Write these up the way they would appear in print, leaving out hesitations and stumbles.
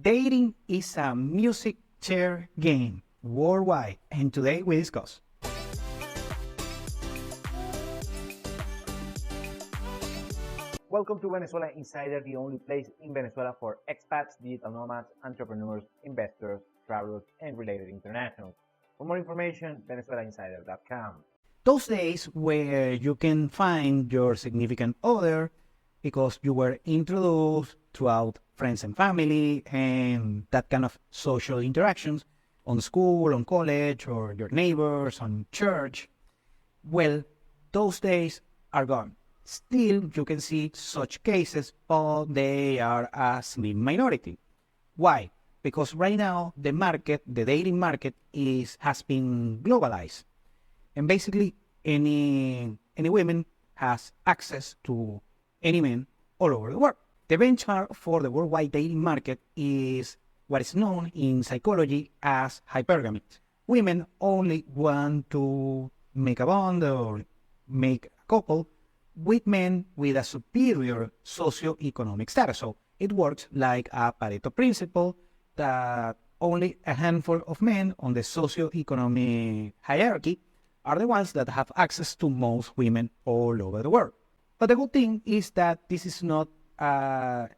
Dating is a music chair game worldwide, and today we discuss. Welcome to Venezuela Insider, the only place in Venezuela for expats, digital nomads, entrepreneurs, investors, travelers, and related internationals. For more information, venezuelainsider.com. Those days where you can find your significant other because you were introduced throughout friends and family and that kind of social interactions on school, on college, or your neighbors, on church. Well, those days are gone. Still, you can see such cases, but they are a slim minority. Why? Because right now, the market, the dating market, has been globalized. And basically, any woman has access to any man all over the world. The benchmark for the worldwide dating market is what is known in psychology as hypergamy. Women only want to make a bond or make a couple with men with a superior socioeconomic status. So it works like a Pareto principle that only a handful of men on the socioeconomic hierarchy are the ones that have access to most women all over the world. But the good thing is that this is not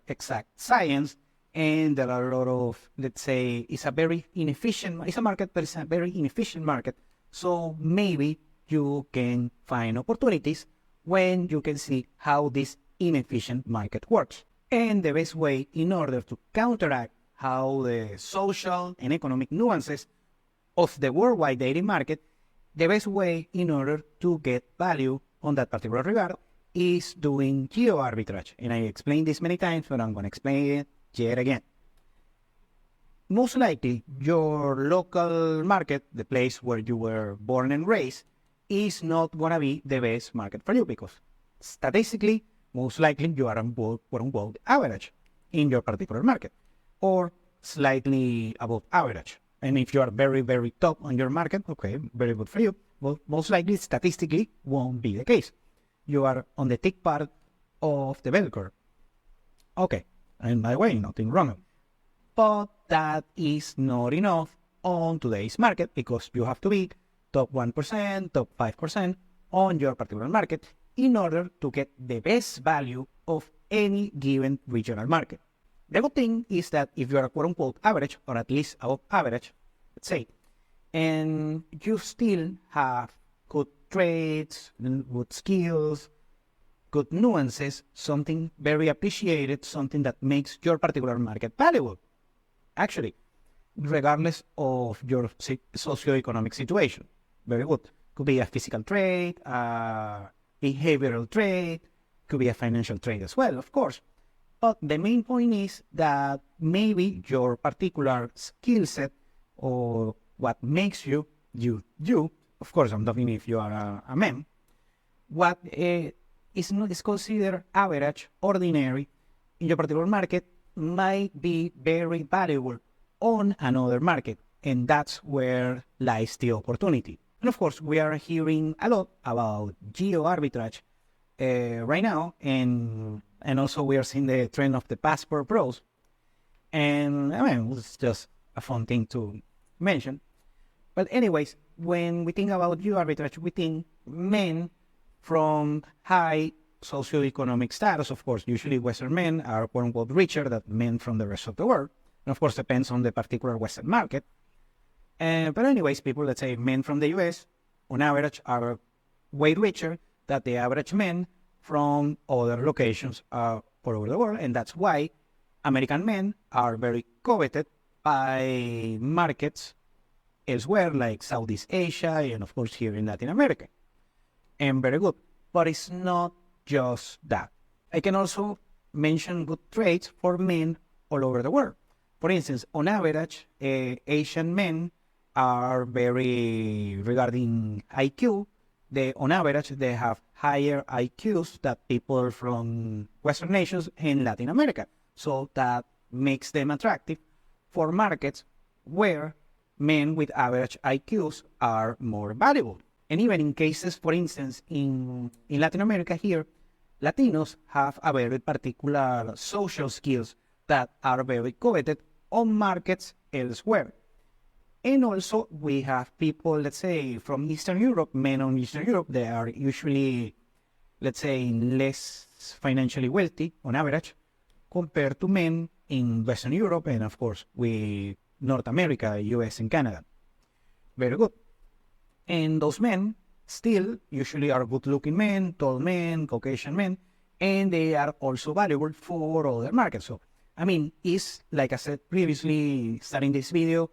exact science, and there are a lot of, let's say, it's a very inefficient, it's a market, but it's a very inefficient market. So maybe you can find opportunities when you can see how this inefficient market works. And the best way in order to counteract how the social and economic nuances of the worldwide dating market, the best way in order to get value on that particular regard is doing geo-arbitrage. And I explained this many times, but I'm going to explain it yet again. Most likely, your local market, the place where you were born and raised, is not going to be the best market for you because statistically, most likely you are on quote-unquote average in your particular market or slightly above average. And if you are very, very top on your market, okay, very good for you. Well, most likely, statistically, won't be the case. You are on the thick part of the bell curve. Okay, and by the way, nothing wrong. But that is not enough on today's market because you have to be top 1%, top 5% on your particular market in order to get the best value of any given regional market. The good thing is that if you are quote-unquote average, or at least above average, let's say, and you still have good traits, good skills, good nuances, something very appreciated, something that makes your particular market valuable, actually, regardless of your socioeconomic situation. Very good. Could be a physical trait, a behavioral trait, could be a financial trait as well, of course. But the main point is that maybe your particular skill set or what makes you, of course, I'm talking if you are a man, what is considered average, ordinary in your particular market might be very valuable on another market. And that's where lies the opportunity. And of course, we are hearing a lot about geo-arbitrage right now, and also we are seeing the trend of the passport bros. And I mean, it's just a fun thing to mention. But anyways, when we think about geo-arbitrage, we think men from high socioeconomic status. Of course, usually Western men are quote-unquote richer than men from the rest of the world. And of course, depends on the particular Western market. But anyways, people, let's say men from the US, on average, are way richer than the average men from other locations all over the world. And that's why American men are very coveted by markets elsewhere, like Southeast Asia and, of course, here in Latin America. And very good. But it's not just that. I can also mention good traits for men all over the world. For instance, on average, Asian men are very, regarding IQ, on average, they have higher IQs than people from Western nations in Latin America. So that makes them attractive for markets where men with average IQs are more valuable. And even in cases, for instance, in Latin America here, Latinos have a very particular social skills that are very coveted on markets elsewhere. And also, we have people, let's say, from Eastern Europe, men on Eastern Europe, they are usually, let's say, less financially wealthy on average compared to men in Western Europe and, of course, with North America, US, and Canada. Very good. And those men still usually are good-looking men, tall men, Caucasian men, and they are also valuable for other markets. So, I mean, it's, like I said previously, starting this video,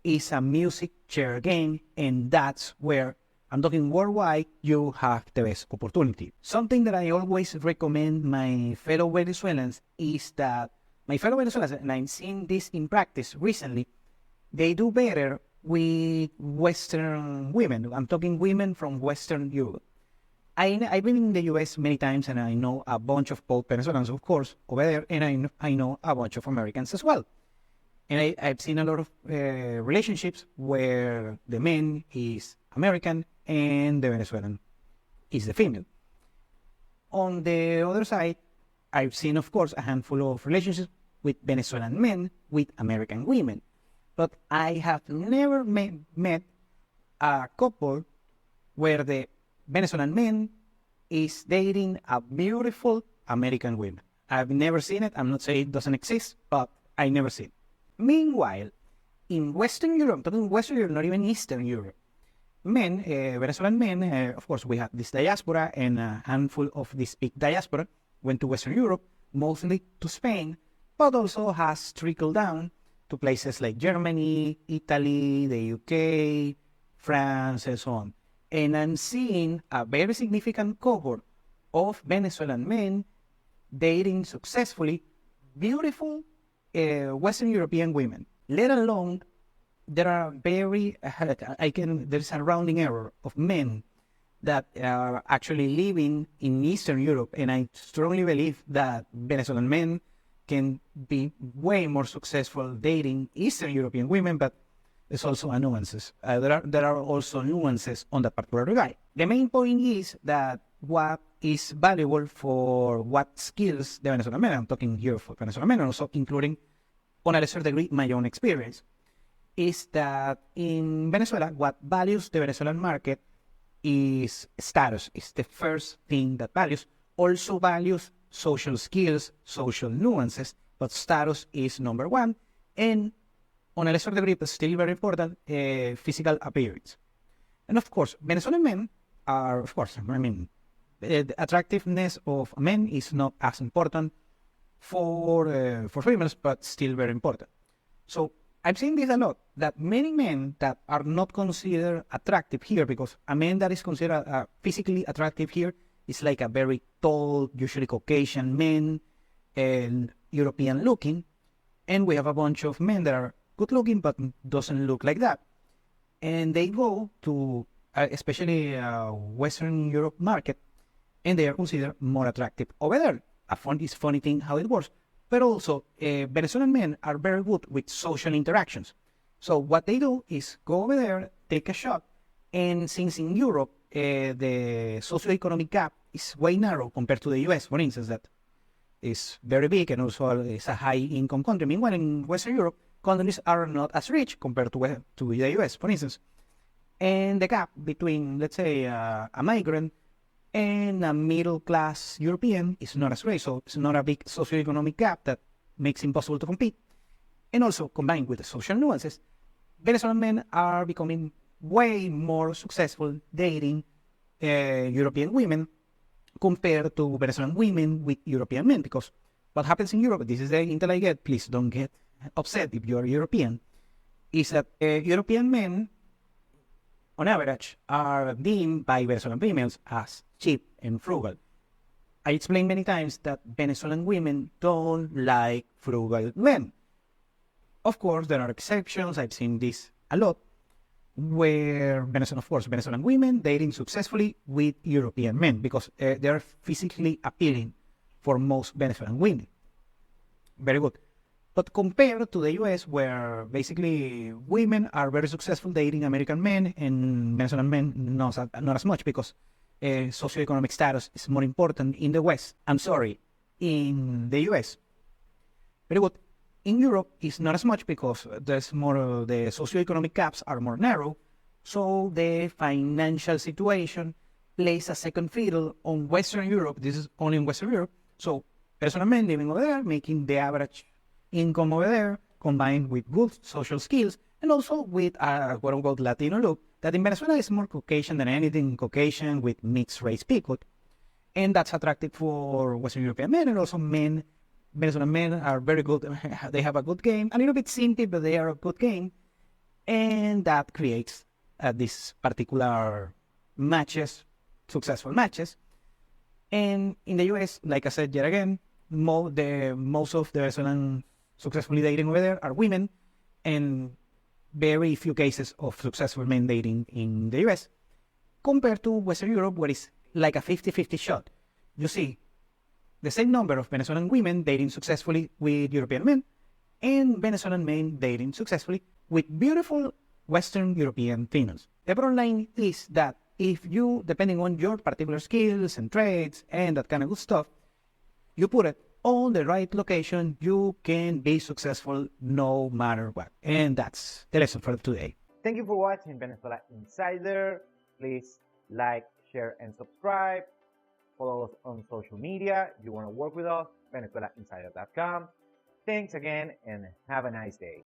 is a music share game, and that's where I'm talking worldwide, you have the best opportunity. Something that I always recommend my fellow Venezuelans is that my fellow Venezuelans, and I'm seeing this in practice recently, they do better with Western women. I'm talking women from Western Europe. I've been in the US many times, and I know a bunch of both Venezuelans, of course, over there, and I know a bunch of Americans as well. And I've seen a lot of relationships where the man is American and the Venezuelan is the female. On the other side, I've seen, of course, a handful of relationships with Venezuelan men with American women. But I have never met a couple where the Venezuelan man is dating a beautiful American woman. I've never seen it. I'm not saying it doesn't exist, but I never seen it. Meanwhile, in Western Europe, talking Western Europe, not even Eastern Europe, men, Venezuelan men, of course, we have this diaspora, and a handful of this big diaspora went to Western Europe, mostly to Spain, but also has trickled down to places like Germany, Italy, the UK, France, and so on. And I'm seeing a very significant cohort of Venezuelan men dating successfully beautiful Western European women, let alone there are there's a rounding error of men that are actually living in Eastern Europe, and I strongly believe that Venezuelan men can be way more successful dating Eastern European women, but there's also a nuances. There are also nuances on that particular regard. The main point is that what is valuable for what skills the Venezuelan men, I'm talking here for Venezuelan men, also including, on a lesser degree, my own experience, is that in Venezuela, what values the Venezuelan market is status. It's the first thing that values. Also values social skills, social nuances, but status is number one. And on a lesser degree, but still very important, physical appearance. And of course, Venezuelan men are, of course, I mean, the attractiveness of men is not as important for females, but still very important. So I've seen this a lot, that many men that are not considered attractive here, because a man that is considered physically attractive here is like a very tall, usually Caucasian man, and European looking, and we have a bunch of men that are good looking but doesn't look like that, and they go to especially Western Europe market, and they are considered more attractive over there. It's funny thing how it works. But also, Venezuelan men are very good with social interactions. So what they do is go over there, take a shot, and since in Europe, the socioeconomic gap is way narrow compared to the US, for instance, that is very big and also is a high-income country. Meanwhile, in Western Europe, countries are not as rich compared to the US, for instance. And the gap between, let's say, a migrant and a middle-class European is not as great, so it's not a big socioeconomic gap that makes it impossible to compete. And also, combined with the social nuances, Venezuelan men are becoming way more successful dating European women compared to Venezuelan women with European men, because what happens in Europe, this is the intel I get, please don't get upset if you're European, is that European men, on average, are deemed by Venezuelan females as cheap and frugal. I explained many times that Venezuelan women don't like frugal men. Of course, there are exceptions. I've seen this a lot, where Venezuelan women dating successfully with European men because they're physically appealing for most Venezuelan women. Very good. But compared to the US, where basically women are very successful dating American men and Venezuelan men not as much because socioeconomic status is more important in the West. I'm sorry, in the US. Very good. In Europe, it's not as much because there's more, the socioeconomic gaps are more narrow, so the financial situation plays a second fiddle on Western Europe. This is only in Western Europe. So Venezuelan men living over there, making the average income over there, combined with good social skills, and also with a quote-unquote Latino look, that in Venezuela is more Caucasian than anything, Caucasian with mixed race people. And that's attractive for Western European men, and also men. Venezuelan men are very good. They have a good game, a little bit simple, but they are a good game. And that creates these particular matches, successful matches. And in the US, like I said yet again, most of the Venezuelan successfully dating over there are women, and very few cases of successful men dating in the US, compared to Western Europe, where it's like a 50-50 shot. You see the same number of Venezuelan women dating successfully with European men, and Venezuelan men dating successfully with beautiful Western European females. The bottom line is that if you, depending on your particular skills and traits and that kind of good stuff, you put it on the right location, you can be successful no matter what. And that's the lesson for today. Thank you for watching Venezuela Insider. Please like, share, and subscribe. Follow us on social media. If you want to work with us, VenezuelaInsider.com. Thanks again, and have a nice day.